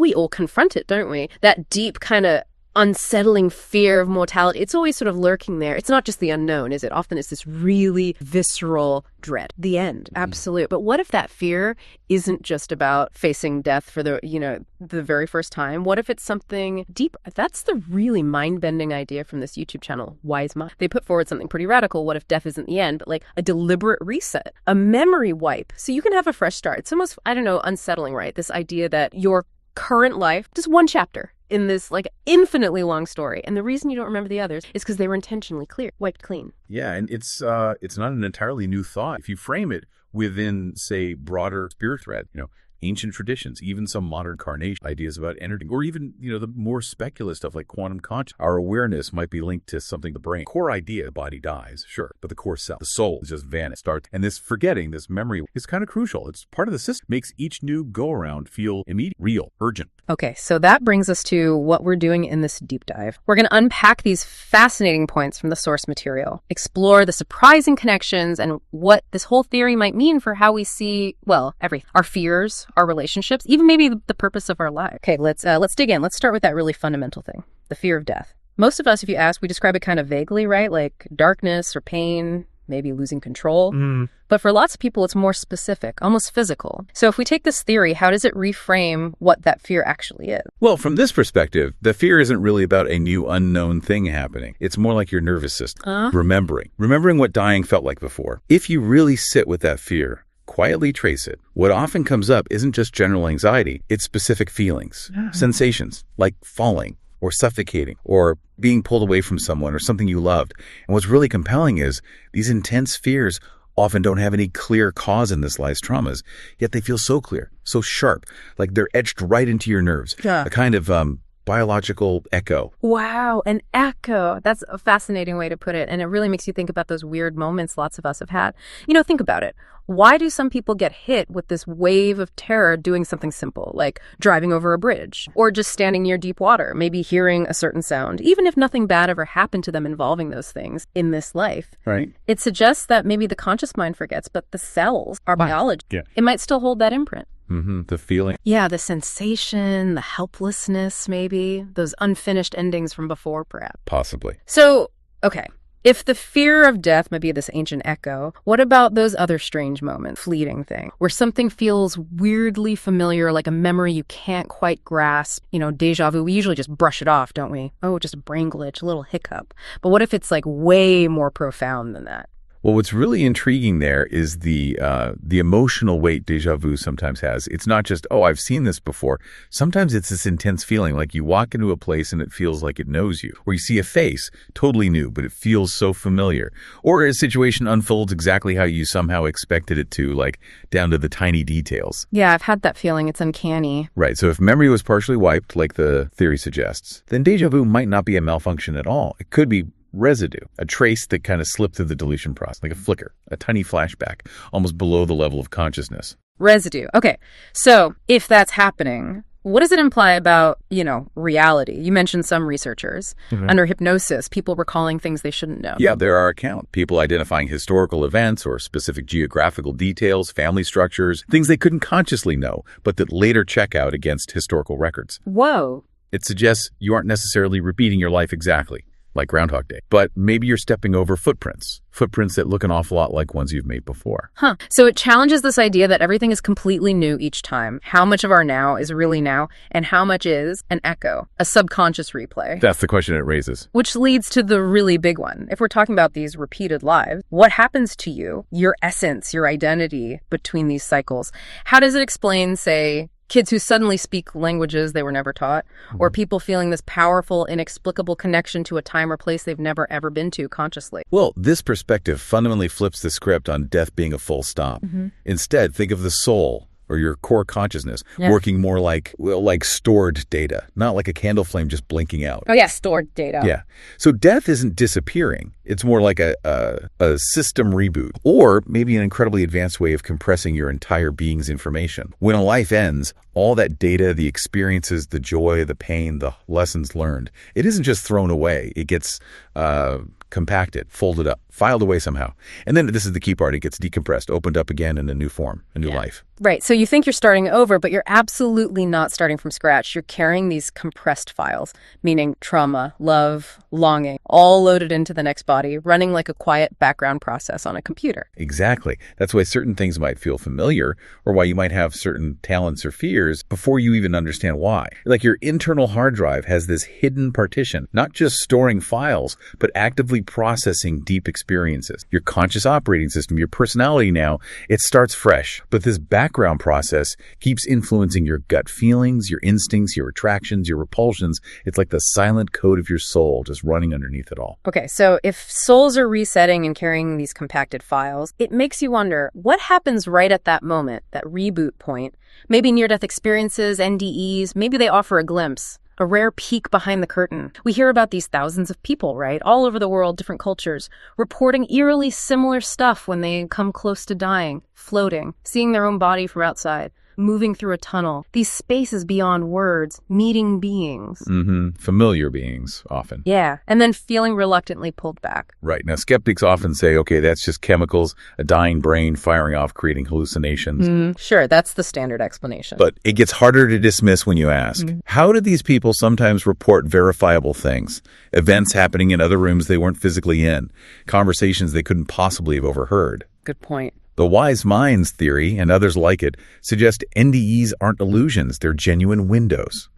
we all confront it, don't we? That deep kind of unsettling fear of mortality. It's always sort of lurking there. It's not just the unknown, is it? Often it's this really visceral dread. The end. Absolute. But what if that fear isn't just about facing death for the very first time? What if it's something deeper? That's the really mind-bending idea from this YouTube channel, Wise Mind. They put forward something pretty radical. What if death isn't the end, but like a deliberate reset, a memory wipe, so you can have a fresh start? It's almost, I don't know, unsettling, right? This idea that your current life, just one chapter in this like infinitely long story, and the reason you don't remember the others is because they were intentionally wiped clean. Yeah, and it's not an entirely new thought. If you frame it within, say, broader spirit thread, ancient traditions, even some modern incarnation ideas about energy, or even, the more speculative stuff like quantum consciousness. Our awareness might be linked to something, the brain. Core idea, the body dies, sure, but the core self, the soul, is just vanished. And this forgetting, this memory is kind of crucial. It's part of the system. Makes each new go-around feel immediate, real, urgent. Okay, so that brings us to what we're doing in this deep dive. We're going to unpack these fascinating points from the source material, explore the surprising connections and what this whole theory might mean for how we see, everything. Our fears, our relationships, even maybe the purpose of our life. Okay, let's dig in. Let's start with that really fundamental thing, the fear of death. Most of us, if you ask, we describe it kind of vaguely, right? Like darkness or pain, maybe losing control. But for lots of people, it's more specific, almost physical. So if we take this theory, how does it reframe what that fear actually is? Well, from this perspective, the fear isn't really about a new unknown thing happening. It's more like your nervous system, remembering what dying felt like before. If you really sit with that fear, quietly trace it, what often comes up isn't just general anxiety, it's specific feelings, sensations like falling or suffocating or being pulled away from someone or something you loved. And what's really compelling is these intense fears often don't have any clear cause in this life's traumas, yet they feel so clear, so sharp, like they're etched right into your nerves. A kind of biological echo. Wow, an echo. That's a fascinating way to put it. And it really makes you think about those weird moments lots of us have had. Think about it. Why do some people get hit with this wave of terror doing something simple, like driving over a bridge or just standing near deep water, maybe hearing a certain sound, even if nothing bad ever happened to them involving those things in this life? Right. It suggests that maybe the conscious mind forgets, but the cells, our biology, it might still hold that imprint. The feeling. Yeah, the sensation, the helplessness, maybe, those unfinished endings from before, perhaps. Possibly. So, okay. If the fear of death might be this ancient echo, what about those other strange moments, fleeting thing, where something feels weirdly familiar, like a memory you can't quite grasp? Déjà vu, we usually just brush it off, don't we? Oh, just a brain glitch, a little hiccup. But what if it's like way more profound than that? Well, what's really intriguing there is the emotional weight déjà vu sometimes has. It's not just, I've seen this before. Sometimes it's this intense feeling, like you walk into a place and it feels like it knows you. Or you see a face, totally new, but it feels so familiar. Or a situation unfolds exactly how you somehow expected it to, like down to the tiny details. Yeah, I've had that feeling. It's uncanny. Right, so if memory was partially wiped, like the theory suggests, then déjà vu might not be a malfunction at all. It could be residue, a trace that kind of slipped through the deletion process, like a flicker, a tiny flashback, almost below the level of consciousness. Residue. Okay, so if that's happening, what does it imply about, reality? You mentioned some researchers. Under hypnosis, people recalling things they shouldn't know. Yeah, there are accounts. People identifying historical events or specific geographical details, family structures, things they couldn't consciously know, but that later check out against historical records. Whoa. It suggests you aren't necessarily repeating your life exactly, like Groundhog Day, but maybe you're stepping over footprints that look an awful lot like ones you've made before. So it challenges this idea that everything is completely new each time. How much of our now is really now, and how much is an echo, a subconscious replay? That's the question it raises. Which leads to the really big one. If we're talking about these repeated lives, what happens to you, your essence, your identity between these cycles? How does it explain, say, kids who suddenly speak languages they were never taught, or people feeling this powerful, inexplicable connection to a time or place they've never, ever been to consciously? Well, this perspective fundamentally flips the script on death being a full stop. Instead, think of the soul, or your core consciousness, working more like stored data, not like a candle flame just blinking out. Oh yeah, stored data. Yeah. So death isn't disappearing. It's more like a system reboot, or maybe an incredibly advanced way of compressing your entire being's information. When a life ends, all that data, the experiences, the joy, the pain, the lessons learned, it isn't just thrown away. It gets compacted, folded up, filed away somehow. And then this is the key part. It gets decompressed, opened up again in a new form, a new life. Right. So you think you're starting over, but you're absolutely not starting from scratch. You're carrying these compressed files, meaning trauma, love, longing, all loaded into the next body, running like a quiet background process on a computer. Exactly. That's why certain things might feel familiar, or why you might have certain talents or fears before you even understand why. Like your internal hard drive has this hidden partition, not just storing files, but actively processing deep experiences. Your conscious operating system, your personality now, it starts fresh, but this background process keeps influencing your gut feelings, your instincts, your attractions, your repulsions. It's like the silent code of your soul just running underneath it all. Okay, so if souls are resetting and carrying these compacted files, it makes you wonder what happens right at that moment, that reboot point. Maybe near-death experiences, NDEs, maybe they offer a glimpse, a rare peek behind the curtain. We hear about these thousands of people, right, all over the world, different cultures, reporting eerily similar stuff when they come close to dying, floating, seeing their own body from outside, moving through a tunnel, these spaces beyond words, meeting beings. Familiar beings, often. Yeah, and then feeling reluctantly pulled back. Right. Now, skeptics often say, okay, that's just chemicals, a dying brain firing off, creating hallucinations. Sure, that's the standard explanation. But it gets harder to dismiss when you ask. How do these people sometimes report verifiable things? Events happening in other rooms they weren't physically in, conversations they couldn't possibly have overheard. Good point. The wise minds theory, and others like it, suggest NDEs aren't illusions, they're genuine windows.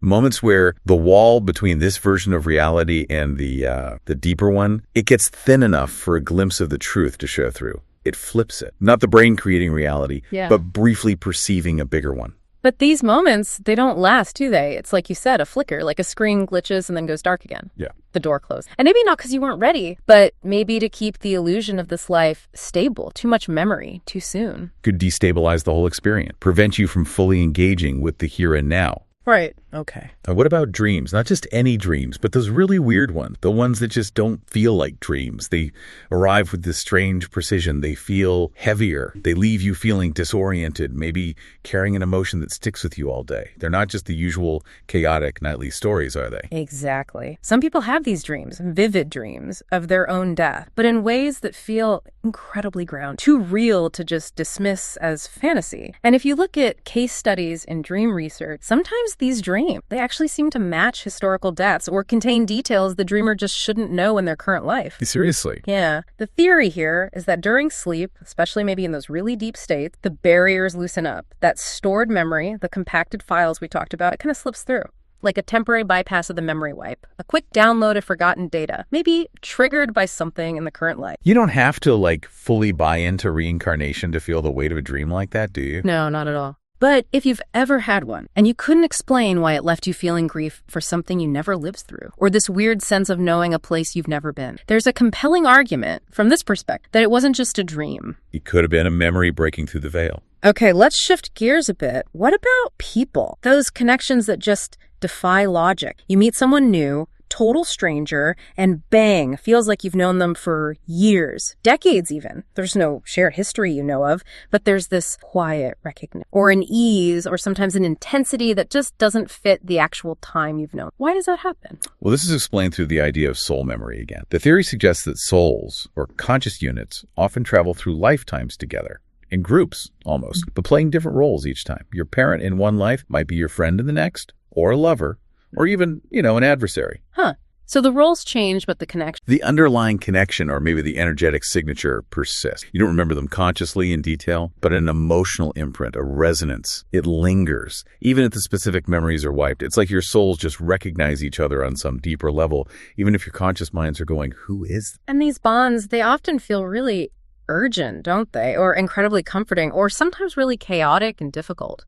Moments where the wall between this version of reality and the deeper one, it gets thin enough for a glimpse of the truth to show through. It flips it. Not the brain creating reality, but briefly perceiving a bigger one. But these moments, they don't last, do they? It's like you said, a flicker, like a screen glitches and then goes dark again. Yeah. The door closed. And maybe not because you weren't ready, but maybe to keep the illusion of this life stable. Too much memory, too soon. Could destabilize the whole experience, prevent you from fully engaging with the here and now. Right. Okay. What about dreams? Not just any dreams, but those really weird ones. The ones that just don't feel like dreams. They arrive with this strange precision. They feel heavier. They leave you feeling disoriented, maybe carrying an emotion that sticks with you all day. They're not just the usual chaotic nightly stories, are they? Exactly. Some people have these dreams, vivid dreams of their own death, but in ways that feel incredibly grounded, too real to just dismiss as fantasy. And if you look at case studies in dream research, sometimes these dreams, they actually seem to match historical deaths or contain details the dreamer just shouldn't know in their current life. Seriously? Yeah. The theory here is that during sleep, especially maybe in those really deep states, the barriers loosen up. That stored memory, the compacted files we talked about, it kind of slips through. Like a temporary bypass of the memory wipe. A quick download of forgotten data, maybe triggered by something in the current life. You don't have to fully buy into reincarnation to feel the weight of a dream like that, do you? No, not at all. But if you've ever had one, and you couldn't explain why it left you feeling grief for something you never lived through, or this weird sense of knowing a place you've never been, there's a compelling argument from this perspective that it wasn't just a dream. It could have been a memory breaking through the veil. Okay, let's shift gears a bit. What about people? Those connections that just defy logic. You meet someone new, total stranger, and bang, feels like you've known them for years, decades even. There's no shared history you know of, but there's this quiet recognition, or an ease, or sometimes an intensity that just doesn't fit the actual time you've known. Why does that happen? Well, this is explained through the idea of soul memory again. The theory suggests that souls, or conscious units, often travel through lifetimes together. In groups, almost, but playing different roles each time. Your parent in one life might be your friend in the next, or a lover, or even, an adversary. Huh. So the roles change, but the connection... The underlying connection, or maybe the energetic signature, persists. You don't remember them consciously in detail, but an emotional imprint, a resonance. It lingers. Even if the specific memories are wiped, it's like your souls just recognize each other on some deeper level, even if your conscious minds are going, who is this? And these bonds, they often feel really urgent, don't they? Or incredibly comforting, or sometimes really chaotic and difficult.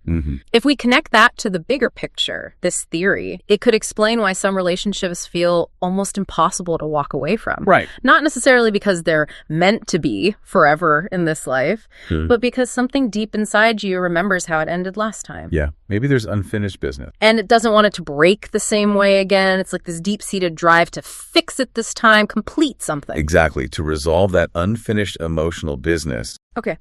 If we connect that to the bigger picture, this theory, it could explain why some relationships feel almost impossible to walk away from. Right. Not necessarily because they're meant to be forever in this life, but because something deep inside you remembers how it ended last time. Yeah. Maybe there's unfinished business. And it doesn't want it to break the same way again. It's like this deep-seated drive to fix it this time, complete something. Exactly. To resolve that unfinished emotional business. Okay.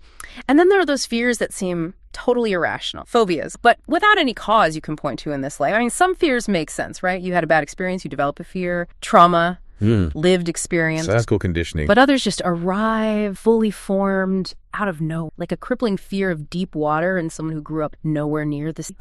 And then there are those fears that seem totally irrational, phobias, but without any cause you can point to in this life. I mean, some fears make sense, right? You had a bad experience, you develop a fear, trauma, lived experience. Classical conditioning. But others just arrive fully formed out of nowhere, like a crippling fear of deep water in someone who grew up nowhere near the sea,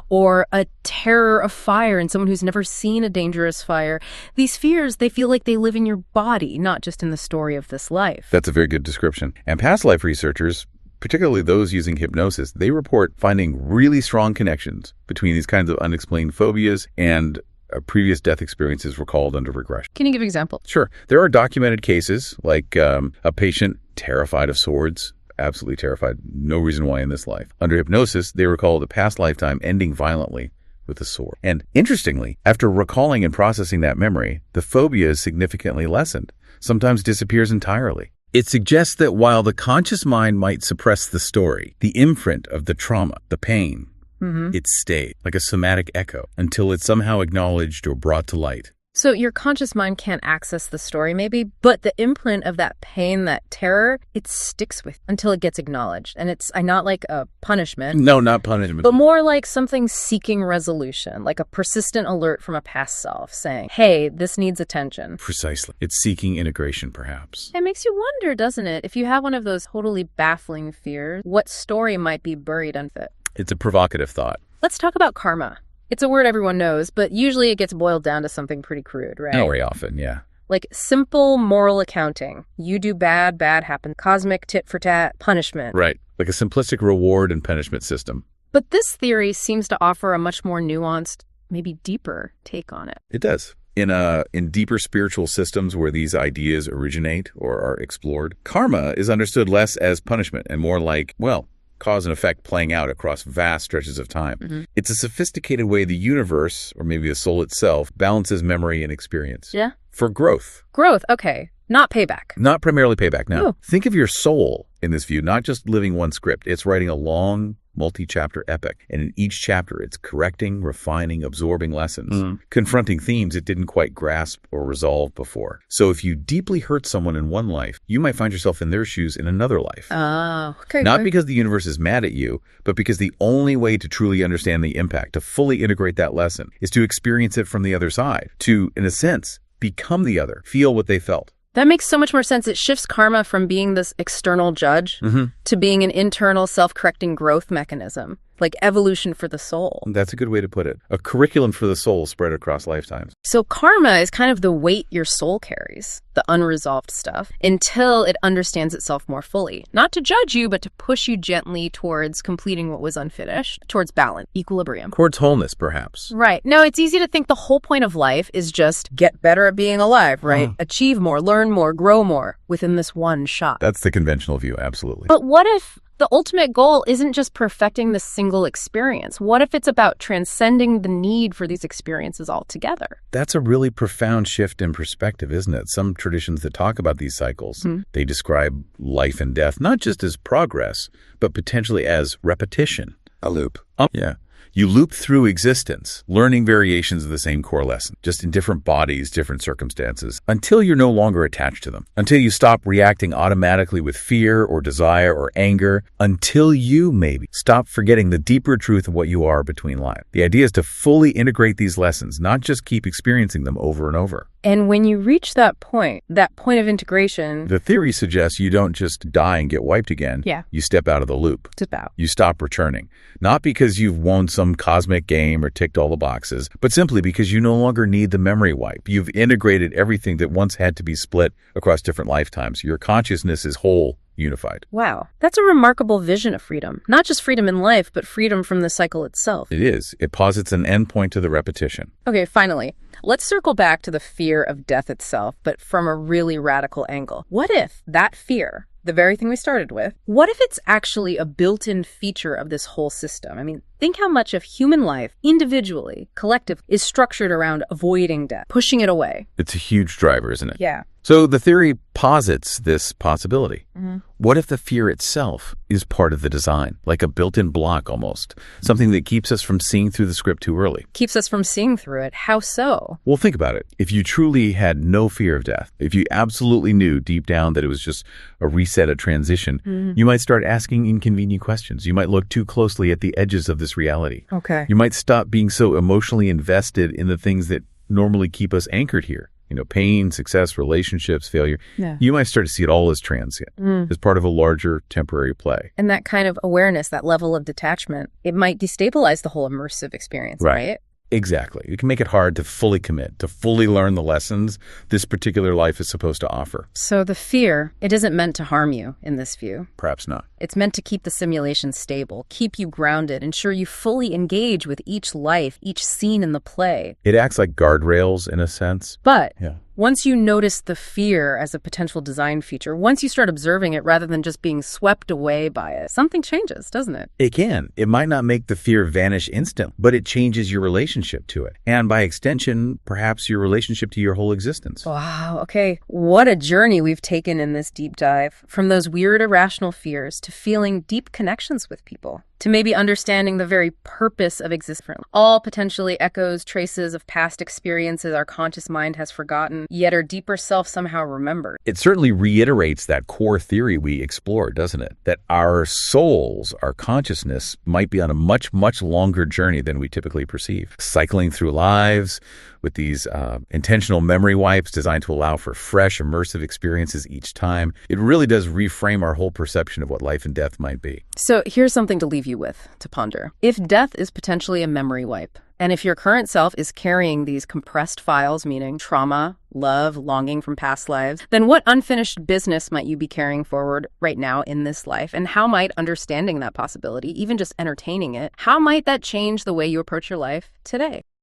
or a terror of fire in someone who's never seen a dangerous fire. These fears, they feel like they live in your body, not just in the story of this life. That's a very good description. And past life researchers, particularly those using hypnosis, they report finding really strong connections between these kinds of unexplained phobias and previous death experiences recalled under regression. Can you give an example? Sure. There are documented cases like a patient terrified of swords, absolutely terrified, no reason why in this life. Under hypnosis, they recalled a past lifetime ending violently with a sword. And interestingly, after recalling and processing that memory, the phobia is significantly lessened, sometimes disappears entirely. It suggests that while the conscious mind might suppress the story, the imprint of the trauma, the pain, it stayed like a somatic echo until it's somehow acknowledged or brought to light. So your conscious mind can't access the story maybe, but the imprint of that pain, that terror, it sticks with until it gets acknowledged. And it's not like a punishment. No, not punishment. But more like something seeking resolution, like a persistent alert from a past self saying, hey, this needs attention. Precisely. It's seeking integration, perhaps. It makes you wonder, doesn't it? If you have one of those totally baffling fears, what story might be buried unfit? It's a provocative thought. Let's talk about karma. It's a word everyone knows, but usually it gets boiled down to something pretty crude, right? Not very often, yeah. Like simple moral accounting. You do bad, bad happens. Cosmic tit-for-tat punishment. Right. Like a simplistic reward and punishment system. But this theory seems to offer a much more nuanced, maybe deeper take on it. It does. In deeper spiritual systems where these ideas originate or are explored, karma is understood less as punishment and more like, well, cause and effect playing out across vast stretches of time. It's a sophisticated way the universe, or maybe the soul itself, balances memory and experience. Yeah. For growth. Growth, okay. Not payback. Not primarily payback, no. Ooh. Think of your soul in this view, not just living one script. It's writing a long, multi-chapter epic. And in each chapter, it's correcting, refining, absorbing lessons, confronting themes it didn't quite grasp or resolve before. So if you deeply hurt someone in one life, you might find yourself in their shoes in another life. Oh, okay. Not because the universe is mad at you, but because the only way to truly understand the impact, to fully integrate that lesson, is to experience it from the other side, to, in a sense, become the other, feel what they felt. That makes so much more sense. It shifts karma from being this external judge to being an internal self-correcting growth mechanism, like evolution for the soul. That's a good way to put it. A curriculum for the soul spread across lifetimes. So karma is kind of the weight your soul carries, the unresolved stuff, until it understands itself more fully. Not to judge you, but to push you gently towards completing what was unfinished, towards balance, equilibrium. Towards wholeness, perhaps. Right. No, it's easy to think the whole point of life is just get better at being alive, right? Achieve more, learn more, grow more within this one shot. That's the conventional view, absolutely. But what if the ultimate goal isn't just perfecting the single experience? What if it's about transcending the need for these experiences altogether? That's a really profound shift in perspective, isn't it? Some traditions that talk about these cycles, they describe life and death not just as progress, but potentially as repetition. A loop. Yeah. You loop through existence, learning variations of the same core lesson, just in different bodies, different circumstances, until you're no longer attached to them, until you stop reacting automatically with fear or desire or anger, until you maybe stop forgetting the deeper truth of what you are between lives. The idea is to fully integrate these lessons, not just keep experiencing them over and over. And when you reach that point of integration... The theory suggests you don't just die and get wiped again. Yeah. You step out of the loop. Step out. You stop returning. Not because you've won some cosmic game or ticked all the boxes, but simply because you no longer need the memory wipe. You've integrated everything that once had to be split across different lifetimes. Your consciousness is whole, unified. Wow. That's a remarkable vision of freedom. Not just freedom in life, but freedom from the cycle itself. It is. It posits an endpoint to the repetition. Okay, finally, let's circle back to the fear of death itself, but from a really radical angle. What if that fear, the very thing we started with, what if it's actually a built-in feature of this whole system? I mean, think how much of human life, individually, collective, is structured around avoiding death, pushing it away. It's a huge driver, isn't it? Yeah. So the theory posits this possibility. What if the fear itself is part of the design, like a built-in block almost, something that keeps us from seeing through the script too early? Keeps us from seeing through it. How so? Well, think about it. If you truly had no fear of death, if you absolutely knew deep down that it was just a reset, a transition, you might start asking inconvenient questions. You might look too closely at the edges of this reality. Okay. You might stop being so emotionally invested in the things that normally keep us anchored here. pain, success, relationships, failure. Yeah. You might start to see it all as transient, as part of a larger temporary play. And that kind of awareness, that level of detachment, it might destabilize the whole immersive experience, right? Exactly. It can make it hard to fully commit, to fully learn the lessons this particular life is supposed to offer. So the fear, it isn't meant to harm you in this view. Perhaps not. It's meant to keep the simulation stable, keep you grounded, ensure you fully engage with each life, each scene in the play. It acts like guardrails in a sense. But once you notice the fear as a potential design feature, once you start observing it rather than just being swept away by it, something changes, doesn't it? It can. It might not make the fear vanish instantly, but it changes your relationship to it. And by extension, perhaps your relationship to your whole existence. Wow, okay. What a journey we've taken in this deep dive. From those weird, irrational fears to feeling deep connections with people, to maybe understanding the very purpose of existence. All potentially echoes, traces of past experiences our conscious mind has forgotten, yet our deeper self somehow remembered. It certainly reiterates that core theory we explored, doesn't it? That our souls, our consciousness, might be on a much, much longer journey than we typically perceive. Cycling through lives with these intentional memory wipes designed to allow for fresh, immersive experiences each time. It really does reframe our whole perception of what life and death might be. So here's something to leave you with, to ponder. If death is potentially a memory wipe, and if your current self is carrying these compressed files, meaning trauma, love, longing from past lives, then what unfinished business might you be carrying forward right now in this life? And how might understanding that possibility, even just entertaining it, how might that change the way you approach your life today?